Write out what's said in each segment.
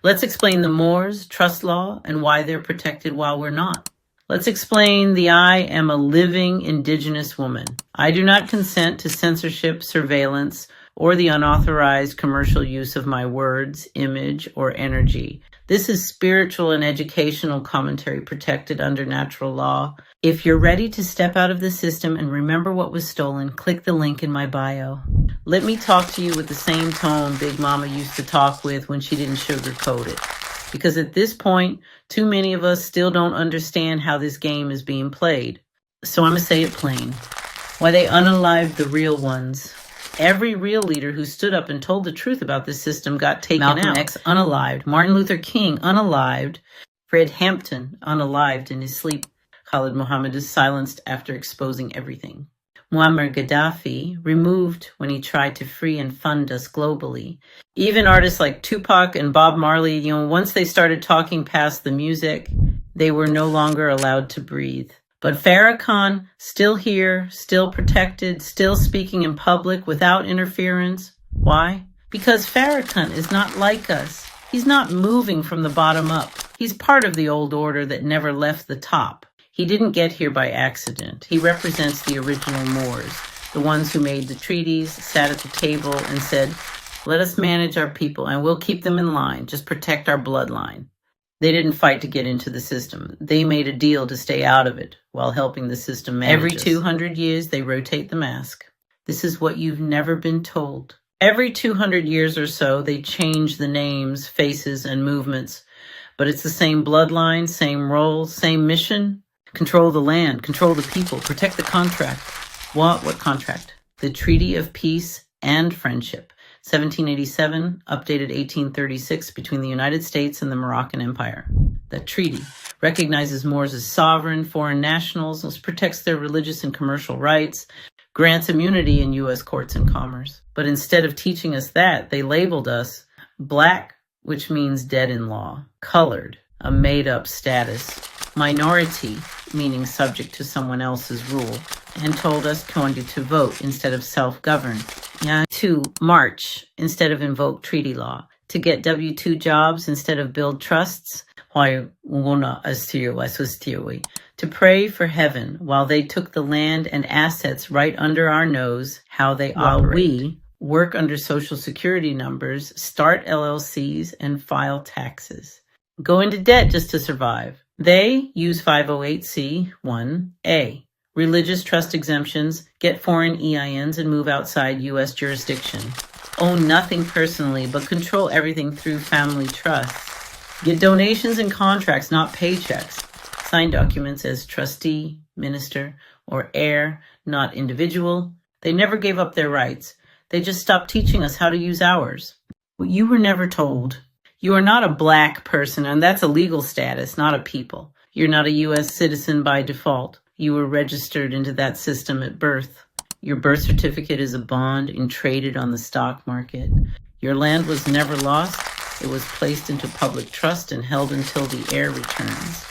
Let's explain the Moors, trust law, and why they're protected while we're not. Let's explain the I am a living indigenous woman. I do not consent to censorship, surveillance, or the unauthorized commercial use of my words, image, or energy. This is spiritual and educational commentary protected under natural law. If you're ready to step out of the system and remember what was stolen, click the link in my bio. Let me talk to you with the same tone Big Mama used to talk with when she didn't sugarcoat it. Because at this point, too many of us still don't understand how this game is being played. So I'm going to say it plain. Why they unalived the real ones. Every real leader who stood up and told the truth about this system got taken out. Malcolm X unalived. Martin Luther King unalived. Fred Hampton unalived in his sleep. Khalid Muhammad is silenced after exposing everything. Muammar Gaddafi removed when he tried to free and fund us globally. Even artists like Tupac and Bob Marley, once they started talking past the music, they were no longer allowed to breathe. But Farrakhan, still here, still protected, still speaking in public without interference. Why? Because Farrakhan is not like us. He's not moving from the bottom up. He's part of the old order that never left the top. He didn't get here by accident. He represents the original Moors, the ones who made the treaties, sat at the table, and said, let us manage our people and we'll keep them in line, just protect our bloodline. They didn't fight to get into the system. They made a deal to stay out of it while helping the system manage Every 200 years, they rotate the mask. This is what you've never been told. Every 200 years or so, they change the names, faces, and movements. But it's the same bloodline, same role, same mission. Control the land, control the people, protect the contract. What contract? The Treaty of Peace and Friendship, 1787, updated 1836, between the United States and the Moroccan Empire. That treaty recognizes Moors as sovereign foreign nationals, protects their religious and commercial rights, grants immunity in U.S. courts and commerce. But instead of teaching us that, they labeled us black, which means dead in law, colored, a made-up status, minority, meaning subject to someone else's rule, and told us to vote instead of self-govern. To march instead of invoke treaty law. To get W-2 jobs instead of build trusts. To pray for heaven while they took the land and assets right under our nose, how they operate. While we work under social security numbers, start LLCs, and file taxes. Go into debt just to survive. They use 508c(1)(a), religious trust exemptions, get foreign EINs, and move outside U.S. jurisdiction. Own nothing personally, but control everything through family trusts. Get donations and contracts, not paychecks. Sign documents as trustee, minister, or heir, not individual. They never gave up their rights. They just stopped teaching us how to use ours. What you were never told. You are not a black person, and that's a legal status, not a people. You're not a U.S. citizen by default. You were registered into that system at birth. Your birth certificate is a bond and traded on the stock market. Your land was never lost. It was placed into public trust and held until the heir returns.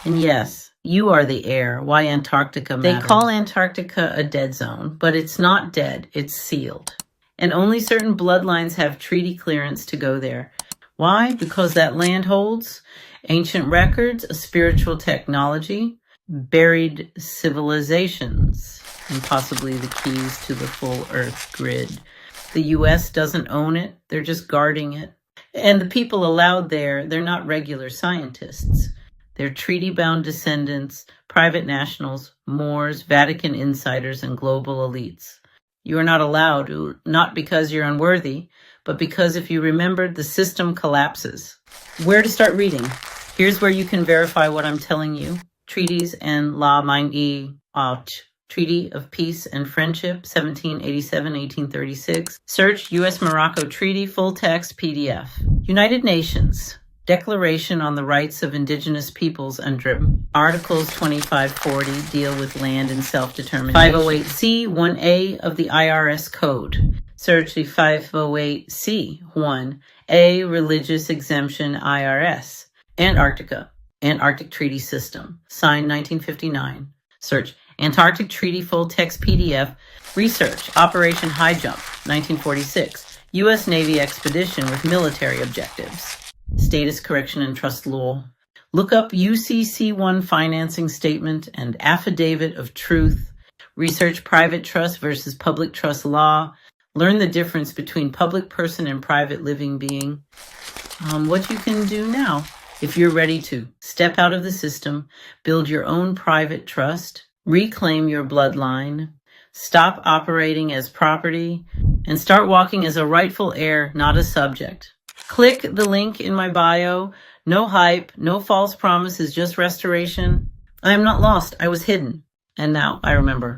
And yes, you are the heir. Why Antarctica matters. They call Antarctica a dead zone, but it's not dead. It's sealed. And only certain bloodlines have treaty clearance to go there. Why? Because that land holds ancient records, a spiritual technology, buried civilizations, and possibly the keys to the full Earth grid. The U.S. doesn't own it. They're just guarding it. And the people allowed there, they're not regular scientists. They're treaty-bound descendants, private nationals, Moors, Vatican insiders, and global elites. You are not allowed, not because you're unworthy, but because if you remembered, the system collapses. Where to start reading? Here's where you can verify what I'm telling you. Treaties and La Mangi Treaty of Peace and Friendship, 1787-1836. Search U.S.-Morocco Treaty, full text PDF. United Nations. Declaration on the Rights of Indigenous Peoples under Articles 2540 deal with land and self-determination. 508c(1)(a) of the IRS Code. Search the 508c(1)(a) Religious Exemption IRS. Antarctica. Antarctic Treaty System. Signed 1959. Search Antarctic Treaty full text PDF. Research Operation High Jump 1946. U.S. Navy expedition with military objectives. status correction and trust law. Look up UCC1 financing statement and affidavit of truth. Research private trust versus public trust law. Learn the difference between public person and private living being. What you can do now, if you're ready to step out of the system, build your own private trust, reclaim your bloodline, stop operating as property, and start walking as a rightful heir, not a subject. Click the link in my bio. No hype, no false promises, just restoration. I am not lost. I was hidden. And now I remember.